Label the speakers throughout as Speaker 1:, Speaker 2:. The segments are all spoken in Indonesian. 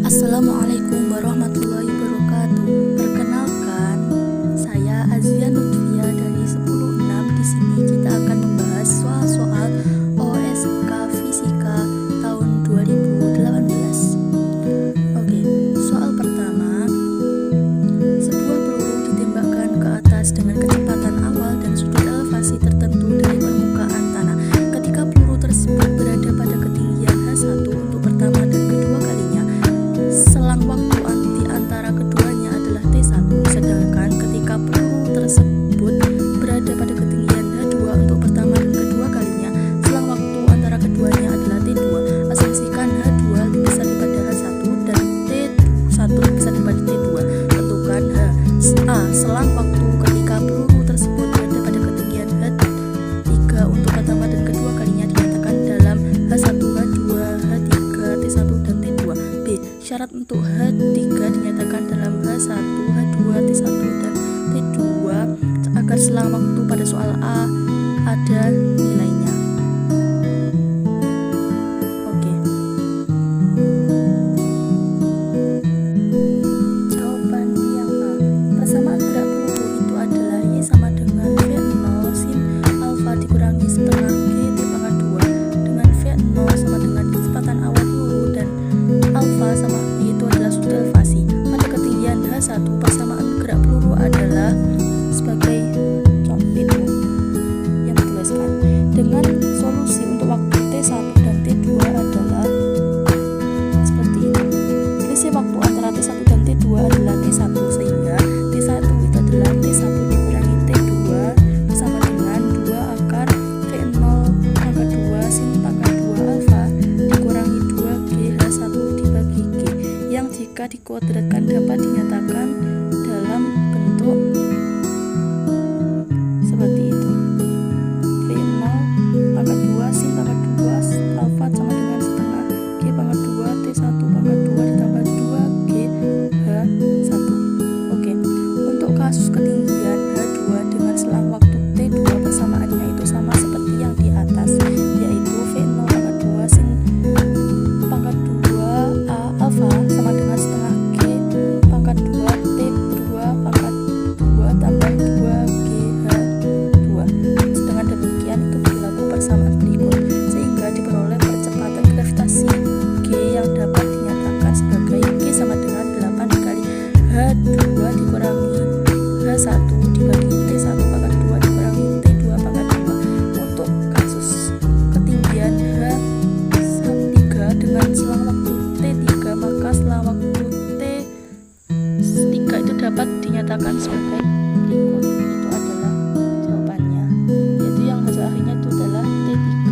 Speaker 1: Assalamualaikum warahmatullahi wabarakatuh. Perkenalkan, saya Azia Nutfia dari 10.6. Di sini kita akan membahas soal-soal OSK Fisika tahun 2018. Oke, soal pertama. Sebuah peluru ditembakkan ke atas dengan kecepatan awal dan sudut elevasi tertentu dari permukaan tanah. Ketika peluru tersebut berada pada ketinggian H1 untuk pertama dan kedua kalinya, selang waktu di antara keduanya adalah T1, sedangkan ketika peluru tersebut berada pada ketinggian H2 untuk pertama dan kedua kalinya, selang waktu antara keduanya adalah T2. Asumsikan H2 lebih besar daripada H1 dan T1 lebih besar daripada T2. Tentukan selang waktu ketika peluru tersebut berada pada ketinggian H3 untuk pertama dan kedua kalinya dinyatakan dalam H1, H2, H3, T1, dan T2. B. Syarat untuk H3 dinyatakan dalam H1, H2, T1, dan T2 agar selang waktu pada soal A ada nilainya. Oke. Jawaban yang A. Persamaan gerak peluru itu adalah Y sama dengan V0 sin alfa dikurangi setengah G T pangkat 2 dengan V0 sama dengan kecepatan awal peluru dan alfa sama itu adalah sudut elevasi. Pada ketinggian H1 persamaan gerak peluru adalah sebagai contoh itu yang dituliskan. Dengan solusi untuk waktu T1 dan T2 adalah seperti itu. Selisih waktu antara T1 dan T2 adalah T1, sehingga T1 itu adalah T1 dikurangi T2 sama dengan 2 akar V0 pangkat 2 sin pangkat 2 alfa dikurangi 2 G H1 dibagi G, yang jika dikuadratkan dapat dinyatakan dalam bentuk seperti itu. V0 pangkat 2 sin pangkat 2 alfa sama dengan setengah G pangkat 2 T1 pangkat 2 ditambah 2 G H1. Oke, untuk kasus ketinggian H2 dengan selang waktu T2 persamaannya itu sama seperti yang di atas, yaitu V0 pangkat 2 sin pangkat 2 A alfa sama dengan setengah G pangkat 2 T2 pangkat 2 tambah 2 G H2. Dengan demikian itu berlaku persamaan berikut, sehingga diperoleh percepatan gravitasi G yang dapat dinyatakan sebagai G sama dengan 8 dikali H2 dikurangi H1 dibagi T1 pangkat 2 dikurangi T2 pangkat 2. Untuk kasus ketinggian H3 dengan selang waktu T3, maka selang waktu T3 itu dapat dinyatakan sebagai berikut. Itu adalah jawabannya, yaitu yang hasil akhirnya itu adalah T3.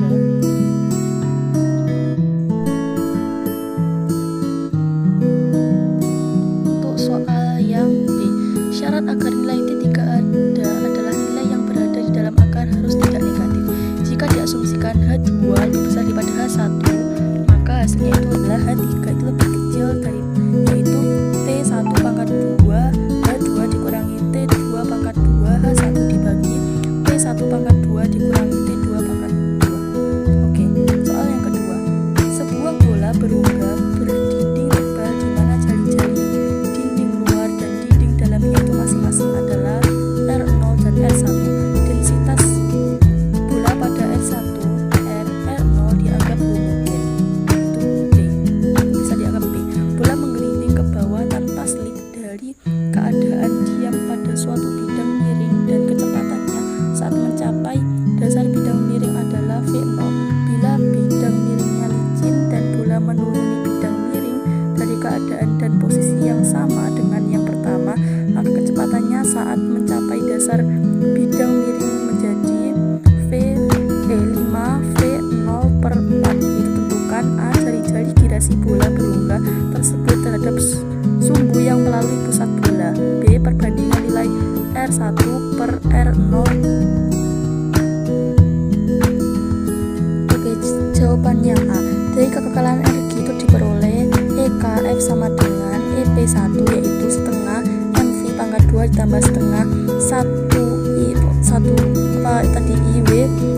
Speaker 1: Untuk soal yang B, syarat agar nilai T3 ada adalah nilai yang berada di dalam akar harus tidak negatif. Jika diasumsikan H2 lebih besar daripada H1, maka hasilnya itu adalah H3 itu lebih kecil dari, yaitu T1 pangkat 2 H2 dikurangi T2 pangkat 2 H1 dibagi T1 pangkat 2 dikurangi T2 pangkat 2. Oke, soal yang kedua. Sebuah bola berungga berdinding tebal di mana jari-jari dinding luar dan dinding dalamnya itu masing-masing adalah R0 dan R1. Densitas bola pada R1 R0 dianggap homogen. Itu B. Bisa dianggap B. Bola menggelinding ke bawah tanpa slip dari keadaan diam pada suatu bidang miring dan kecepatannya saat mencapai dasar bidang miring adalah V0. Bila bidang miringnya licin dan bola menuruni bidang miring dari keadaan dan posisi yang sama dengan yang pertama, maka kecepatannya saat mencapai dasar bidang miring menjadi 5V0/4. Itu tentukan A jari-jari girasi bola berungga tersebut terhadap sumbu yang melalui pusat bola. B. Perbandingan nilai R1 per R0. Oke, jawabannya A. Dari kekekalan energi itu diperoleh EKF sama dengan EP1, yaitu setengah MV pangkat 2 ditambah setengah 1 IW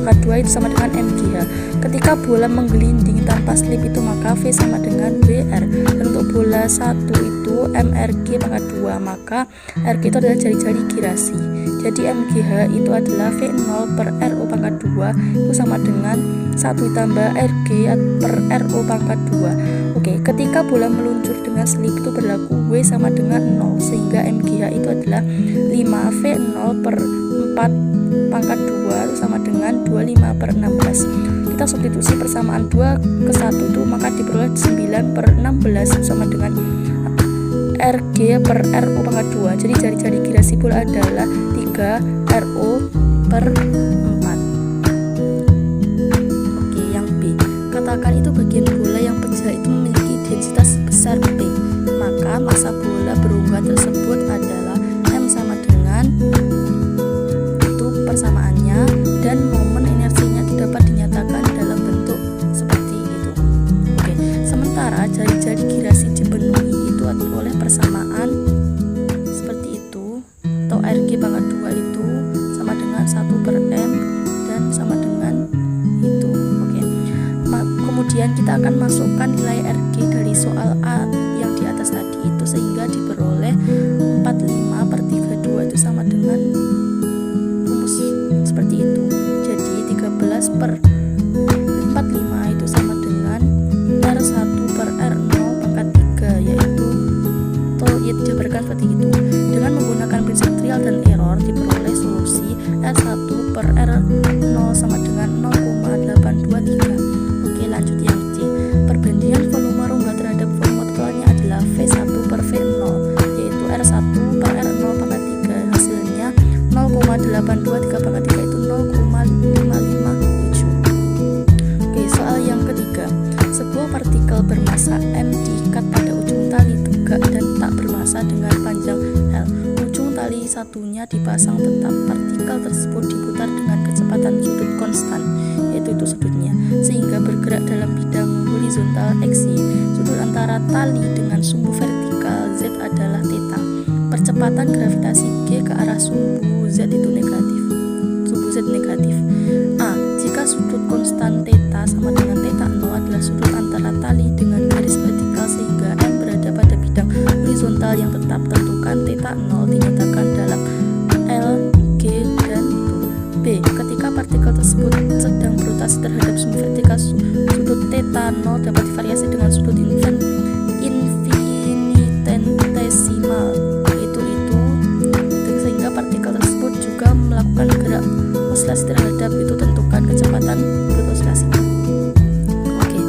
Speaker 1: pangkat 2 itu sama dengan MGH. Ketika bola menggelinding tanpa slip itu maka V sama dengan WR. Dan untuk bola 1 itu MRG pangkat 2, maka RG itu adalah jari-jari girasi. Jadi MGH itu adalah V0 per RO pangkat 2 itu sama dengan 1 ditambah RG per RO pangkat 2. Oke, ketika bola meluncur dengan selip itu berlaku W sama dengan 0, sehingga MGH itu adalah 5 V0 per 4 pangkat 2 itu sama dengan 25 per 16. Kita substitusi persamaan 2 ke 1 itu, maka diperoleh 9 per 16 sama dengan RG per RO pangkat 2. Jadi jari-jari girasi bola adalah 3 RO per 4. Oke, yang B. Katakan itu bagian bola yang pecah itu memiliki densitas sebesar P. Maka massa bola berunggah tersebut adalah M sama dengan itu persamaannya, dan momen inersinya dapat dinyatakan dalam bentuk seperti itu. Oke, sementara jari-jari girasi dipenuhi itu oleh persamaan seperti itu, atau RG pangkat 2 itu sama dengan 1 per M dan sama dengan itu. Oke, kemudian kita akan masukkan nilai RG dari soal A yang di atas tadi itu, sehingga diperoleh 45 per 32 itu sama dengan rumus seperti itu. Jadi 13 per 45 itu sama dengan R1 per R0 pangkat 3, yaitu dijabarkan seperti itu. Dengan menggunakan prinsip trial dan error diperoleh solusi R1 per R0 sama dengan 0,823. Oke, lanjut yang C. Perbandingan volume rongga terhadap volume totalnya adalah V1 per V0, yaitu R1 per R0 pangkat 3. Hasilnya 0,823 pangkat 3 itu 0,557. Oke, soal yang ketiga. Sebuah partikel bermassa M diikat pada ujung tali tegak dan tak bermassa dengan panjang L. Ujung tali satunya dipasang tetap. Partikel tersebut diputar dengan kecepatan sudut konstan, yaitu itu sudutnya, sehingga bergerak dalam bidang horizontal X, Y. Sudut antara tali dengan sumbu vertikal Z adalah θ. Percepatan gravitasi G ke arah sumbu Z itu negatif. Sumbu Z negatif. A. Jika sudut konstan θ sama dengan θ0 adalah sudut antara tali dengan garis vertikal sehingga M berada pada bidang horizontal yang tetap, tentukan θ0 dinyatakan dalam L, G, dan B. Ketika partikel tersebut sedang berotasi terhadap sumbu vertikal, sudut θ0 dapat divariasi dengan sudut infinitesimal, yaitu sehingga partikel tersebut juga melakukan gerak osilasi terhadap itu, tentukan kecepatan berosilasi. Oke,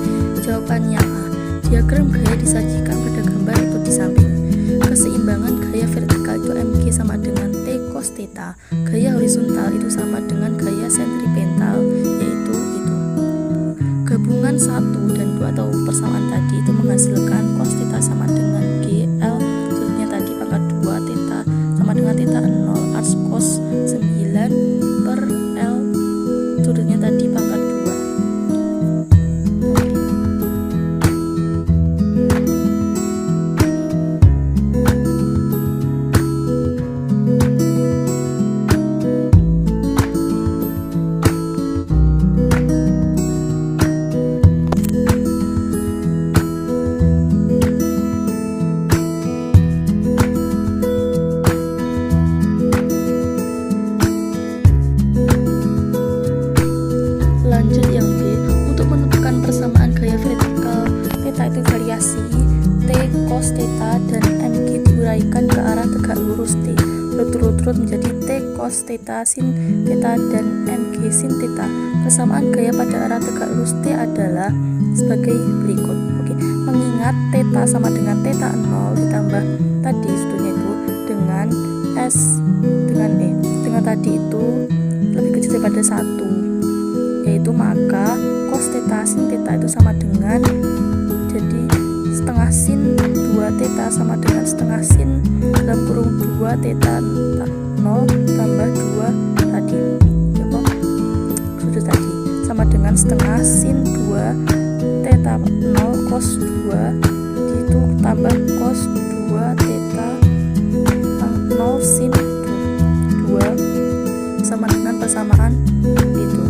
Speaker 1: jawabannya A. Diagram gaya disajikan pada gambar itu di samping. Keseimbangan gaya vertikal itu MG sama dengan T cos θ. Gaya horizontal itu sama dengan gaya sentripetal, yaitu itu. Gabungan 1 dan 2 atau persamaan tadi itu menghasilkan cos θ sama dengan GL, sudutnya tadi pangkat 2, θ sama dengan θ0, ars cos 9 per L, sudutnya tadi pangkat 2. Lanjut yang B. Untuk menentukan persamaan gaya vertikal θ itu variasi T cos θ dan MG diuraikan ke arah tegak lurus T berturut-turut menjadi T cos θ sin θ dan MG sin θ. Persamaan gaya pada arah tegak lurus T adalah sebagai berikut. Oke, mengingat θ sama dengan θ0 ditambah tadi sudutnya itu dengan S dengan E dengan tadi itu lebih kecil daripada 1, yaitu maka cos θ sin θ itu sama dengan, jadi setengah sin 2 θ sama dengan setengah sin dalam kurung 2 θ0 tambah 2 tadi, ya kok sudut tadi sama dengan setengah sin 2 θ0 cos 2 itu tambah cos 2 θ0 sin 2 sama dengan persamaan itu.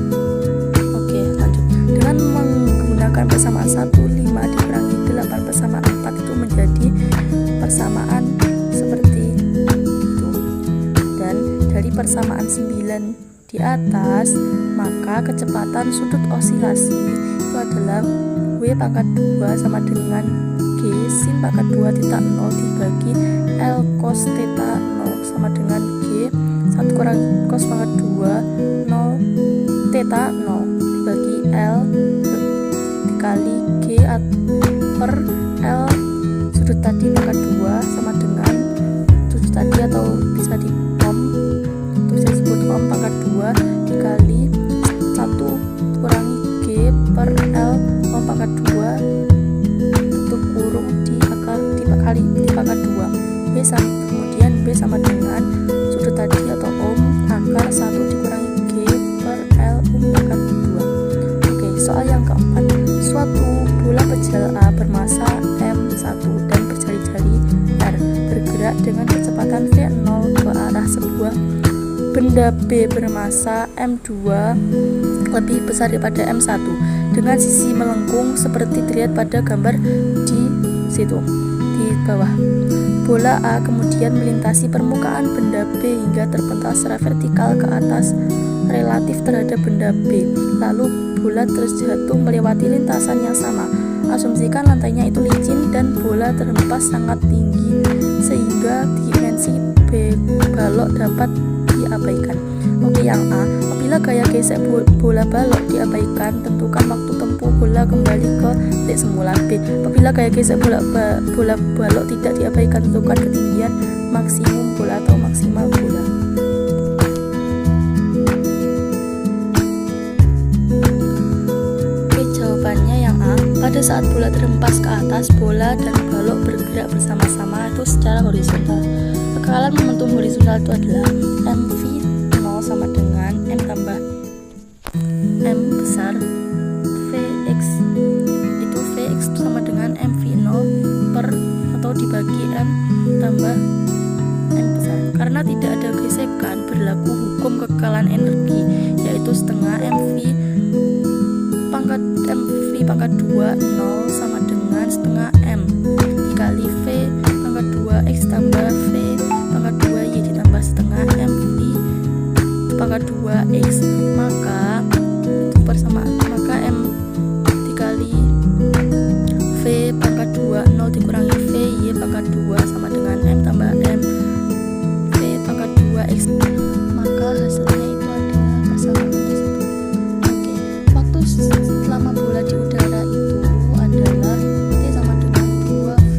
Speaker 1: Oke, lanjut. Dengan menggunakan persamaan 1, 5 dikurangi 8 persamaan 4 itu menjadi menjadi persamaan seperti itu. Dan dari persamaan 9 di atas, maka kecepatan sudut osilasi itu adalah W pangkat 2 sama dengan G sin pangkat 2 theta 0 dibagi L cos theta 0 sama dengan G 1 kurang cos pangkat 2 0 theta 0 dibagi L dikali G per L sudut tadi pangkat 2 sama dengan sudut tadi atau bisa di ohm, itu saya sebut ohm pangkat 2 dikali 1 kurangi G per L ohm pangkat 2 tutup kurung dikali pangkat 2 B sama, kemudian B sama dengan sudut tadi atau ohm akar 1 dikurangi G per L ohm pangkat 2. Oke, soal yang keempat, suatu bola pejal A bermasa M1 dan berjari-jari R bergerak dengan kecepatan V0 ke arah sebuah benda B bermasa M2 lebih besar daripada M1 dengan sisi melengkung seperti terlihat pada gambar di situ di bawah. Bola A kemudian melintasi permukaan benda B hingga terpental secara vertikal ke atas relatif terhadap benda B. Lalu bola terjatuh melewati lintasan yang sama. Asumsikan lantainya itu licin dan bola terhempas sangat tinggi sehingga dimensi B balok dapat diabaikan. Oke, yang A, apabila gaya gesek bola balok diabaikan, tentukan waktu tempuh bola kembali ke titik semula. B, apabila gaya gesek bola balok tidak diabaikan, tentukan ketinggian maksimum bola atau maksimal bola. Oke, jawabannya yang A. Pada saat bola terhempas ke atas, bola dan balok bergerak bersama-sama itu secara horizontal. Kekalahan momentum horizontal itu adalah mv0 sama dengan m tambah m besar Vx, itu Vx sama dengan mv0 per atau dibagi m tambah m besar. Karena tidak ada gesekan, berlaku hukum kekalahan energi, yaitu setengah mv pangkat 2 0 sama dengan setengah m dikali V pangkat 2 X tambah V pangkat 2 Y ditambah setengah mv pangkat 2 X, maka itu persamaan, maka M dikali V pangkat 2 0 dikurangi V Y pangkat 2 sama dengan M tambah M V pangkat 2 X, maka hasilnya itu adalah persamaan tersebut. Oke, waktu selama bola di udara itu adalah T sama dengan 2 V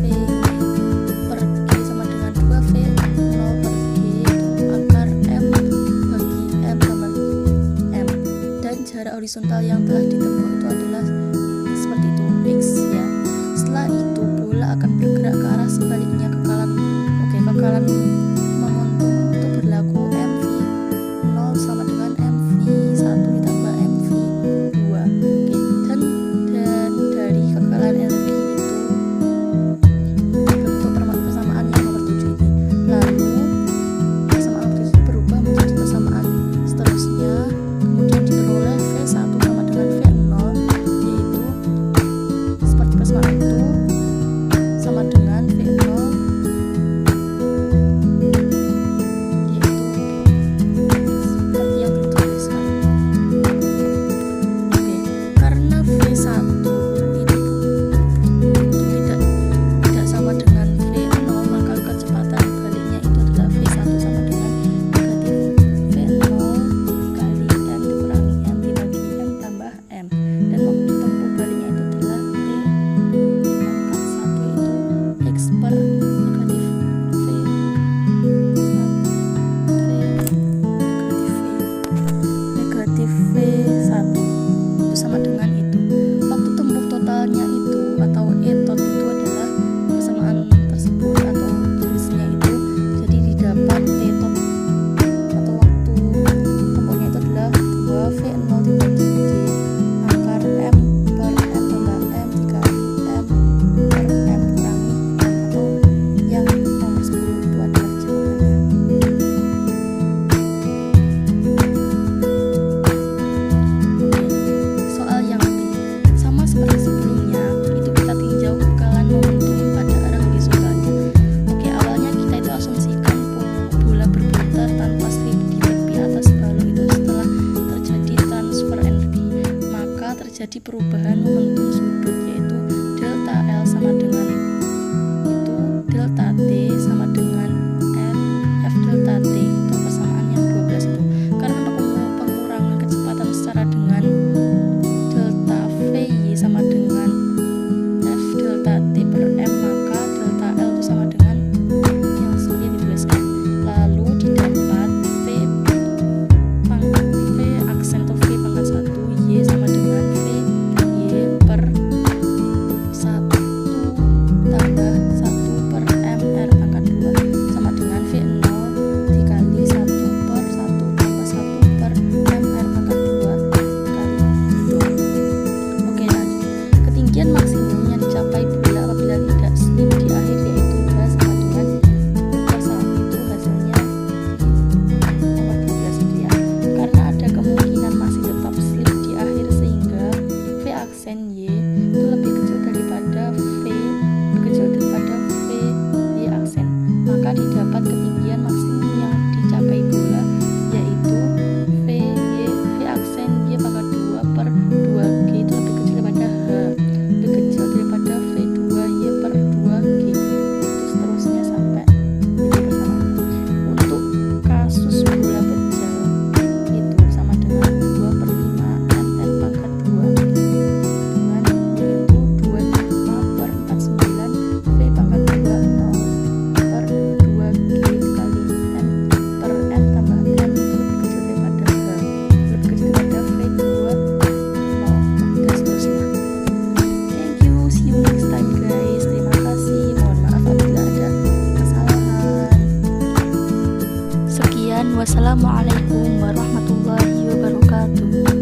Speaker 1: Wassalamualaikum warahmatullahi wabarakatuh.